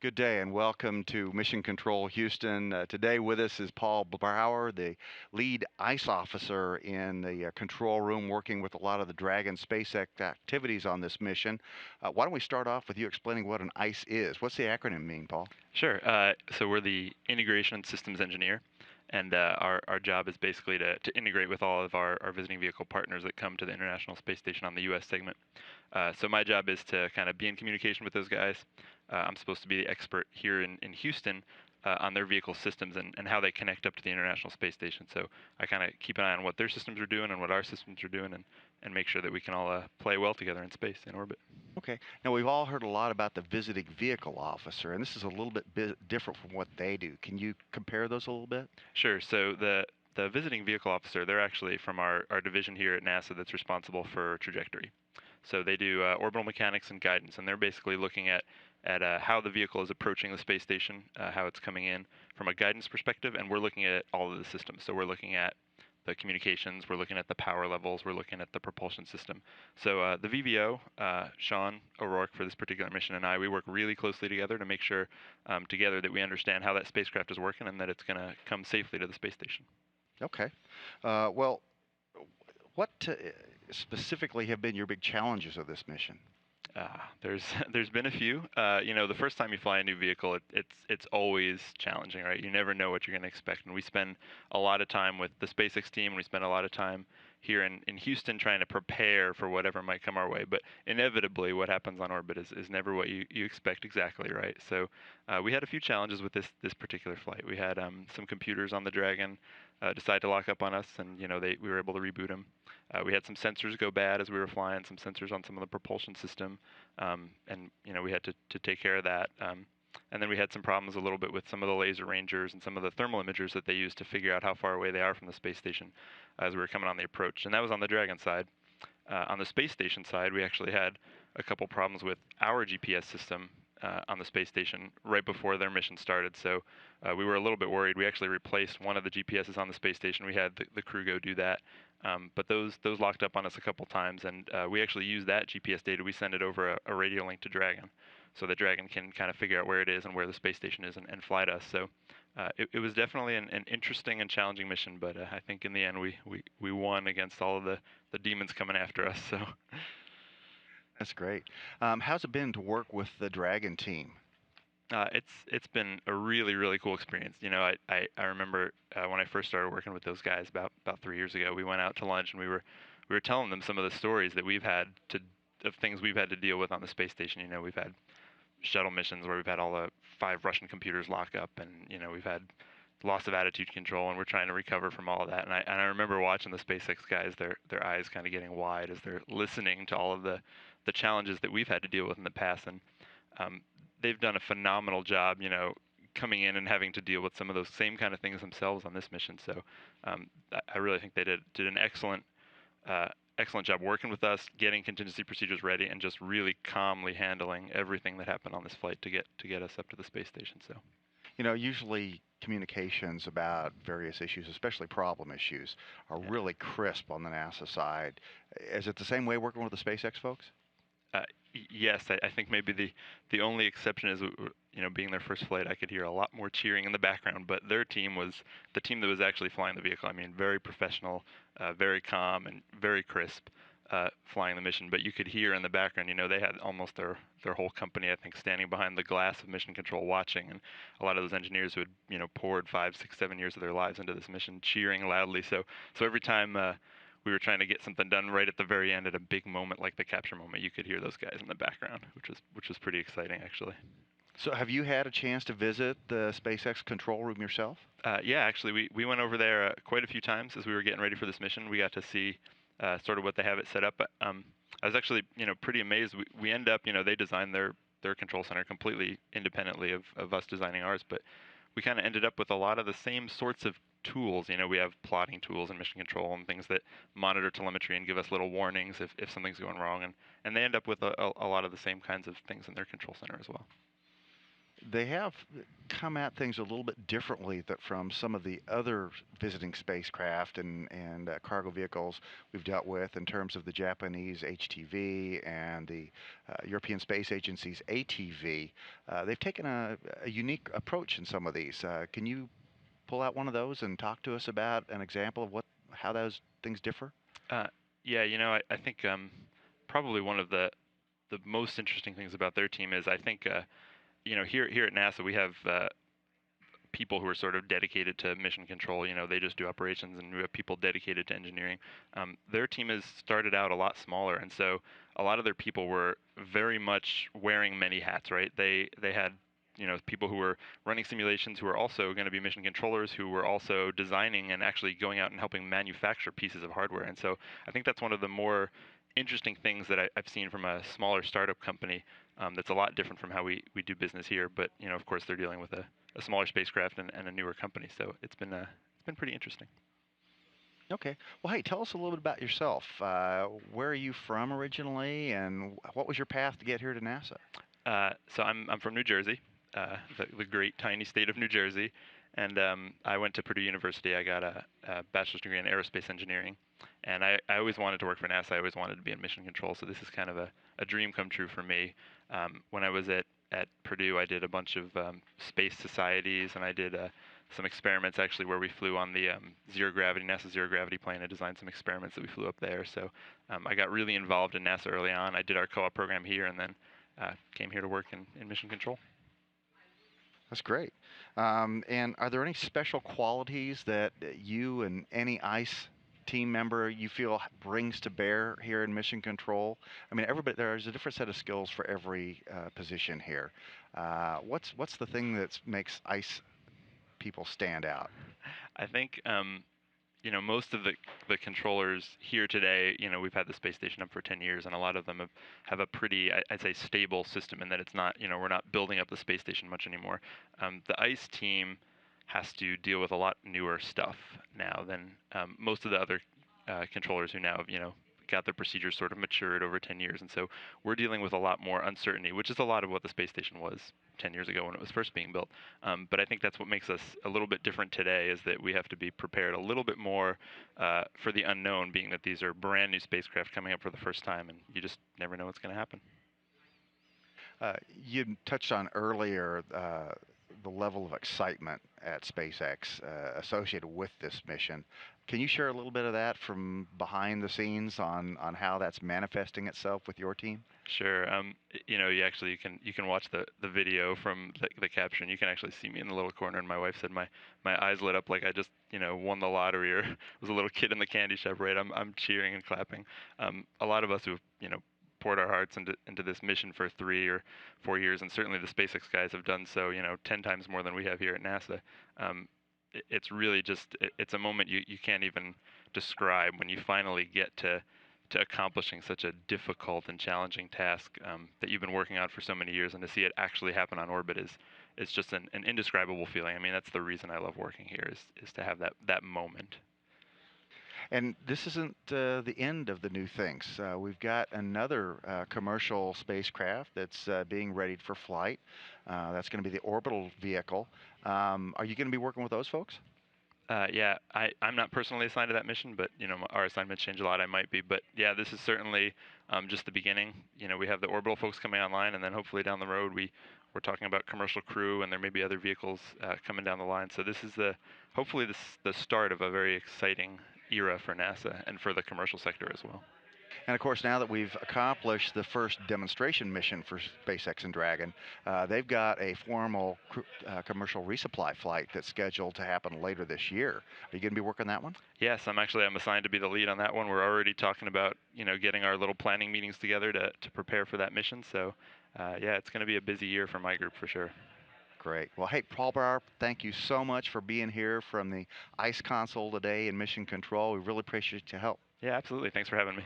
Good day and welcome to Mission Control Houston. Today with us is Paul Brower, the lead ICE officer in the control room, working with a lot of the Dragon SpaceX activities on this mission. Why don't we start off with you explaining what an ICE is? What's the acronym mean, Paul? Sure. So we're the integration systems engineer, and our job is basically to integrate with all of our visiting vehicle partners that come to the International Space Station on the U.S. segment. So my job is to kind of be in communication with those guys. I'm supposed to be the expert here in Houston on their vehicle systems and how they connect up to the International Space Station. So I kind of keep an eye on what their systems are doing and what our systems are doing, and make sure that we can all play well together in space, in orbit. Okay. Now, we've all heard a lot about the visiting vehicle officer, and this is a little bit different from what they do. Can you compare those a little bit? Sure. So the visiting vehicle officer, they're actually from our division here at NASA that's responsible for trajectory. So they do orbital mechanics and guidance, and they're basically looking at how the vehicle is approaching the space station, how it's coming in from a guidance perspective, and we're looking at all of the systems. So we're looking at the communications, we're looking at the power levels, we're looking at the propulsion system. So the VVO, Sean O'Rourke for this particular mission, and I, we work really closely together to make sure together that we understand how that spacecraft is working and that it's going to come safely to the space station. Okay. Well, what specifically have been your big challenges of this mission? There's there's been a few. The first time you fly a new vehicle, it's always challenging, right? You never know what you're going to expect, and we spend a lot of time with the SpaceX team, and we spend a lot of time here in Houston trying to prepare for whatever might come our way. But inevitably, what happens on orbit is never what you expect exactly, right? So we had a few challenges with this particular flight. We had some computers on the Dragon decide to lock up on us, and we were able to reboot them. We had some sensors go bad as we were flying, some sensors on some of the propulsion system, and we had to take care of that. And then we had some problems a little bit with some of the laser rangers and some of the thermal imagers that they use to figure out how far away they are from the space station as we were coming on the approach. And that was on the Dragon side. On the space station side, we actually had a couple problems with our GPS system on the space station right before their mission started. So we were a little bit worried. We actually replaced one of the GPSs on the space station. We had the crew go do that. But those locked up on us a couple times, and we actually use that GPS data. We send it over a radio link to Dragon, so that Dragon can kind of figure out where it is and where the space station is and fly to us. So it was definitely an interesting and challenging mission, but I think in the end we won against all of the demons coming after us. So That's great. How's it been to work with the Dragon team? it's been a really cool experience. I remember when I first started working with those guys about 3 years ago. We went out to lunch and we were telling them some of the stories that we've had to of things we've had to deal with on the space station. We've had shuttle missions where we've had all the 5 Russian computers lock up, and we've had loss of attitude control, and we're trying to recover from all of that. And I remember watching the SpaceX guys, their eyes kind of getting wide as they're listening to all of the challenges that we've had to deal with in the past. And um, they've done a phenomenal job, coming in and having to deal with some of those same kind of things themselves on this mission. So I really think they did an uh, excellent job working with us, getting contingency procedures ready, and just really calmly handling everything that happened on this flight to get us up to the space station. So Usually communications about various issues, especially problem issues, are yeah. really crisp on the NASA side. Is it the same way working with the SpaceX folks? Uh, yes, I think maybe the only exception is being their first flight. I could hear a lot more cheering in the background, but their team was the team that was actually flying the vehicle. I mean, very professional, very calm, and very crisp flying the mission. But you could hear in the background, they had almost their whole company, I think, standing behind the glass of mission control watching, and a lot of those engineers who had poured 5, 6, 7 years of their lives into this mission, cheering loudly. So every time. We were trying to get something done right at the very end at a big moment like the capture moment. You could hear those guys in the background, which was pretty exciting actually. So have you had a chance to visit the SpaceX control room yourself? Yeah, actually, we went over there quite a few times as we were getting ready for this mission. We got to see sort of what they have it set up. But I was actually pretty amazed. We end up they designed their control center completely independently of us designing ours, but we kind of ended up with a lot of the same sorts of tools. We have plotting tools and mission control and things that monitor telemetry and give us little warnings if something's going wrong. And they end up with a lot of the same kinds of things in their control center as well. they have come at things a little bit differently from some of the other visiting spacecraft and cargo vehicles we've dealt with in terms of the Japanese HTV and the European Space Agency's ATV. They've taken a unique approach in some of these. Can you pull out one of those and talk to us about an example of how those things differ? Uh, yeah, I think probably one of the most interesting things about their team is I think here at NASA we have people who are sort of dedicated to mission control. They just do operations, and we have people dedicated to engineering. Their team has started out a lot smaller, and so a lot of their people were very much wearing many hats. Right? They had people who were running simulations who were also going to be mission controllers who were also designing and actually going out and helping manufacture pieces of hardware. And so I think that's one of the more interesting things that I've seen from a smaller startup company, that's a lot different from how we do business here. But of course, they're dealing with a smaller spacecraft and a newer company, so it's been pretty interesting. Okay. Well, hey, tell us a little bit about yourself. Where are you from originally, and what was your path to get here to NASA? So I'm from New Jersey, the great tiny state of New Jersey, and I went to Purdue University. I got a bachelor's degree in aerospace engineering, and I always wanted to work for NASA. I always wanted to be in mission control, so this is kind of a dream come true for me. When I was at Purdue, I did a bunch of space societies, and I did some experiments actually where we flew on the NASA zero gravity plane. I designed some experiments that we flew up there. So I got really involved in NASA early on. I did our co-op program here, and then came here to work in mission control. That's great. And are there any special qualities that you and any ICE team member you feel brings to bear here in mission control? I mean, everybody there's a different set of skills for every position here. What's the thing that makes ICE people stand out? I think most of the controllers here today, we've had the space station up for 10 years, and a lot of them have a pretty, I'd say, stable system in that it's not, we're not building up the space station much anymore. The ICE team has to deal with a lot newer stuff now than most of the other controllers who now have, got their procedures sort of matured over 10 years. And so we're dealing with a lot more uncertainty, which is a lot of what the space station was 10 years ago when it was first being built. But I think that's what makes us a little bit different today is that we have to be prepared a little bit more for the unknown, being that these are brand new spacecraft coming up for the first time, and you just never know what's going to happen. You touched on earlier the level of excitement at SpaceX associated with this mission. Can you share a little bit of that from behind the scenes on how that's manifesting itself with your team? Sure. You can watch the video from the capture, and you can actually see me in the little corner. And my wife said my eyes lit up like I just won the lottery or was a little kid in the candy shop. Right. I'm cheering and clapping. A lot of us who've poured our hearts into this mission for 3 or 4 years, and certainly the SpaceX guys have done so 10 times more than we have here at NASA. It's really just it's a moment you can't even describe when you finally get to accomplishing such a difficult and challenging task that you've been working on for so many years, and to see it actually happen on orbit is just an indescribable feeling. I mean, that's the reason I love working here is to have that moment. And this isn't the end of the new things. We've got another commercial spacecraft that's being readied for flight. That's going to be the orbital vehicle. Are you going to be working with those folks? Yeah, I'm not personally assigned to that mission, but our assignments change a lot. I might be, but yeah, this is certainly just the beginning. We have the orbital folks coming online, and then hopefully down the road we're talking about commercial crew, and there may be other vehicles coming down the line. So this is hopefully the start of a very exciting era for NASA and for the commercial sector as well. And of course, now that we've accomplished the first demonstration mission for SpaceX and Dragon, they've got a formal commercial resupply flight that's scheduled to happen later this year. Are you going to be working that one? Yes, I'm assigned to be the lead on that one. We're already talking about getting our little planning meetings together to prepare for that mission. So yeah, it's going to be a busy year for my group for sure. Great. Well, hey, Paul Brower, thank you so much for being here from the ICE console today in Mission Control. We really appreciate your help. Yeah, absolutely. Thanks for having me.